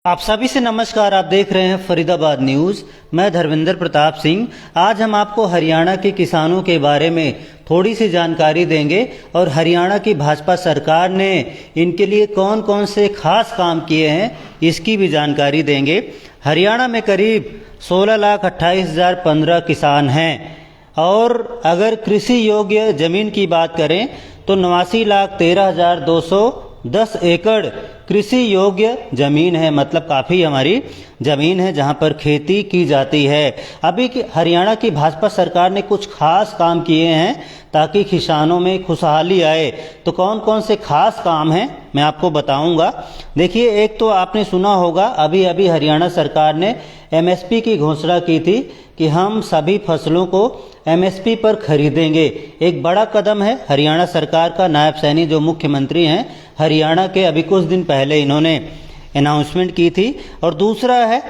आप सभी से नमस्कार। आप देख रहे हैं फरीदाबाद न्यूज़। मैं धर्मेंद्र प्रताप सिंह। आज हम आपको हरियाणा के किसानों के बारे में थोड़ी सी जानकारी देंगे और हरियाणा की भाजपा सरकार ने इनके लिए कौन कौन से खास काम किए हैं इसकी भी जानकारी देंगे। हरियाणा में करीब 16,28,015 किसान हैं और अगर कृषि योग्य ज़मीन की बात करें तो 89,13,210 एकड़ कृषि योग्य ज़मीन है। मतलब काफ़ी हमारी ज़मीन है जहां पर खेती की जाती है। अभी हरियाणा की भाजपा सरकार ने कुछ खास काम किए हैं ताकि किसानों में खुशहाली आए। तो कौन कौन से खास काम हैं मैं आपको बताऊंगा। देखिए, एक तो आपने सुना होगा अभी अभी हरियाणा सरकार ने एमएसपी की घोषणा की थी कि हम सभी फसलों को एमएसपी पर खरीदेंगे। एक बड़ा कदम है हरियाणा सरकार का। नायब सैनी जो मुख्यमंत्री हैं हरियाणा के, अभी कुछ दिन पहले इन्होंने अनाउंसमेंट की थी। और दूसरा है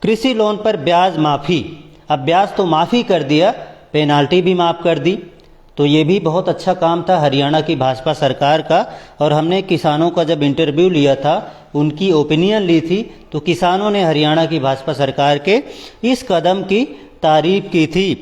कृषि लोन पर ब्याज माफ़ी। अब ब्याज तो माफ़ी कर दिया, पेनाल्टी भी माफ़ कर दी। तो ये भी बहुत अच्छा काम था हरियाणा की भाजपा सरकार का। और हमने किसानों का जब इंटरव्यू लिया था, उनकी ओपिनियन ली थी, तो किसानों ने हरियाणा की भाजपा सरकार के इस कदम की तारीफ की थी।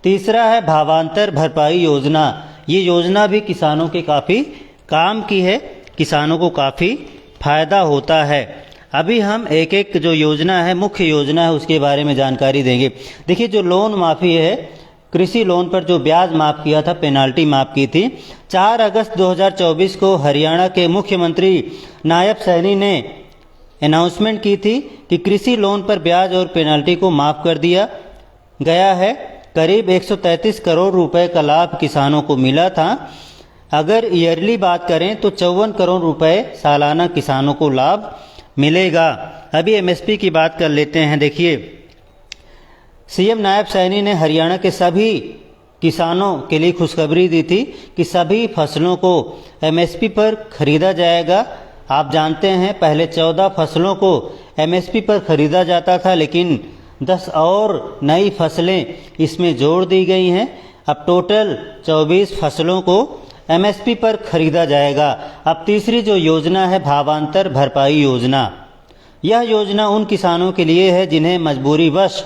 तीसरा है भावांतर भरपाई योजना। ये योजना भी किसानों के काफ़ी काम की है, किसानों को काफ़ी फायदा होता है। अभी हम एक एक जो योजना है, मुख्य योजना है, उसके बारे में जानकारी देंगे। देखिए, जो लोन माफ़ी है, कृषि लोन पर जो ब्याज माफ़ किया था, पेनाल्टी माफ़ की थी, 4 अगस्त 2024 को हरियाणा के मुख्यमंत्री नायब सैनी ने अनाउंसमेंट की थी कि कृषि लोन पर ब्याज और पेनाल्टी को माफ़ कर दिया गया है। करीब 133 करोड़ रुपए का लाभ किसानों को मिला था। अगर ईयरली बात करें तो 54 करोड़ रुपए सालाना किसानों को लाभ मिलेगा। अभी एमएसपी की बात कर लेते हैं। देखिए, सीएम नायब सैनी ने हरियाणा के सभी किसानों के लिए खुशखबरी दी थी कि सभी फसलों को एमएसपी पर खरीदा जाएगा। आप जानते हैं पहले 14 फसलों को एमएसपी पर खरीदा जाता था, लेकिन 10 और नई फसलें इसमें जोड़ दी गई हैं। अब टोटल 24 फसलों को एमएसपी पर खरीदा जाएगा। अब तीसरी जो योजना है भावांतर भरपाई योजना। यह योजना उन किसानों के लिए है जिन्हें मजबूरीवश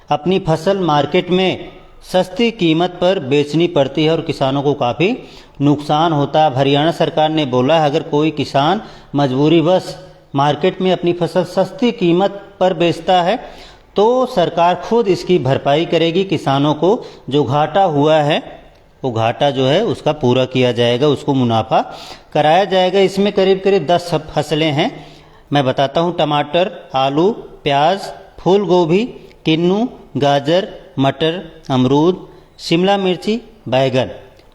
अपनी फसल मार्केट में सस्ती कीमत पर बेचनी पड़ती है और किसानों को काफ़ी नुकसान होता है। हरियाणा सरकार ने बोला है अगर कोई किसान मजबूरीवश मार्केट में अपनी फसल सस्ती कीमत पर बेचता है तो सरकार खुद इसकी भरपाई करेगी। किसानों को जो घाटा हुआ है वो घाटा जो है उसका पूरा किया जाएगा, उसको मुनाफा कराया जाएगा। इसमें करीब करीब 10 फसलें हैं, मैं बताता हूँ। टमाटर, आलू, प्याज, फूल गोभी, किन्नू, गाजर, मटर, अमरूद, शिमला मिर्ची, बैगन।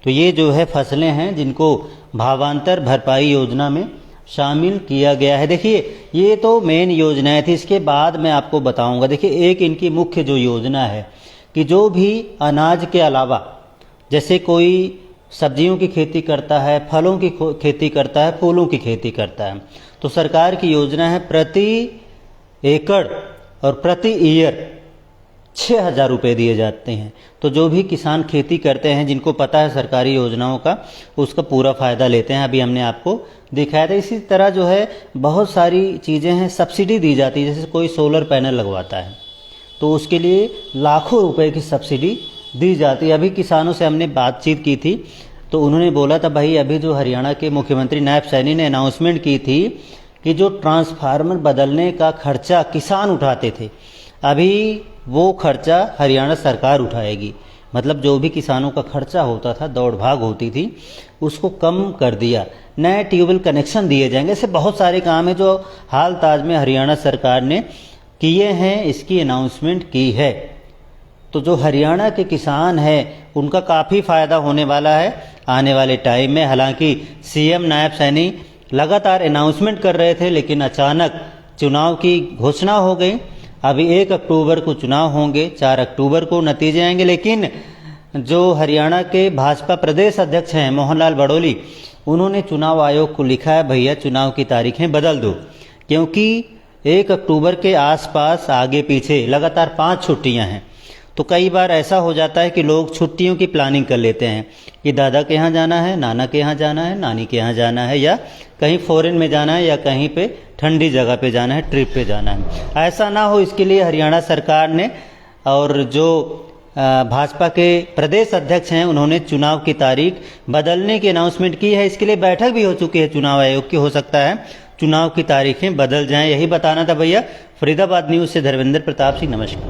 तो ये जो है फसलें हैं जिनको भावांतर भरपाई योजना में शामिल किया गया है। देखिए, ये तो मेन योजनाएं थी। इसके बाद मैं आपको बताऊंगा। देखिए, एक इनकी मुख्य जो योजना है कि जो भी अनाज के अलावा, जैसे कोई सब्जियों की खेती करता है, फलों की खेती करता है, फूलों की खेती करता है, तो सरकार की योजना है प्रति एकड़ और प्रति ईयर 6,000 रुपये दिए जाते हैं। तो जो भी किसान खेती करते हैं, जिनको पता है सरकारी योजनाओं का, उसका पूरा फ़ायदा लेते हैं। अभी हमने आपको दिखाया था। इसी तरह जो है बहुत सारी चीज़ें हैं, सब्सिडी दी जाती है। जैसे कोई सोलर पैनल लगवाता है तो उसके लिए लाखों रुपए की सब्सिडी दी जाती है। अभी किसानों से हमने बातचीत की थी तो उन्होंने बोला था भाई, अभी जो हरियाणा के मुख्यमंत्री नायब सैनी ने अनाउंसमेंट की थी कि जो ट्रांसफार्मर बदलने का खर्चा किसान उठाते थे, अभी वो खर्चा हरियाणा सरकार उठाएगी। मतलब जो भी किसानों का खर्चा होता था, दौड़ भाग होती थी, उसको कम कर दिया। नए ट्यूबवेल कनेक्शन दिए जाएंगे। ऐसे बहुत सारे काम हैं जो हाल ताज में हरियाणा सरकार ने किए हैं, इसकी अनाउंसमेंट की है। तो जो हरियाणा के किसान हैं उनका काफ़ी फ़ायदा होने वाला है आने वाले टाइम में। हालांकि सीएम नायब सैनी लगातार अनाउंसमेंट कर रहे थे, लेकिन अचानक चुनाव की घोषणा हो गई। अभी 1 अक्टूबर को चुनाव होंगे, 4 अक्टूबर को नतीजे आएंगे। लेकिन जो हरियाणा के भाजपा प्रदेश अध्यक्ष हैं मोहनलाल बड़ोली, उन्होंने चुनाव आयोग को लिखा है भैया चुनाव की तारीखें बदल दो, क्योंकि 1 अक्टूबर के आसपास आगे पीछे लगातार 5 छुट्टियां हैं। तो कई बार ऐसा हो जाता है कि लोग छुट्टियों की प्लानिंग कर लेते हैं कि दादा के यहाँ जाना है, नाना के यहाँ जाना है, नानी के यहाँ जाना है, या कहीं फॉरेन में जाना है, या कहीं पे ठंडी जगह पे जाना है, ट्रिप पे जाना है। ऐसा ना हो इसके लिए हरियाणा सरकार ने और जो भाजपा के प्रदेश अध्यक्ष हैं उन्होंने चुनाव की तारीख बदलने की अनाउंसमेंट की है। इसके लिए बैठक भी हो चुकी है चुनाव आयोग की। हो सकता है चुनाव की तारीखें बदल जाएं। यही बताना था भैया। फरीदाबाद न्यूज़ से धर्मेंद्र प्रताप सिंह, नमस्कार।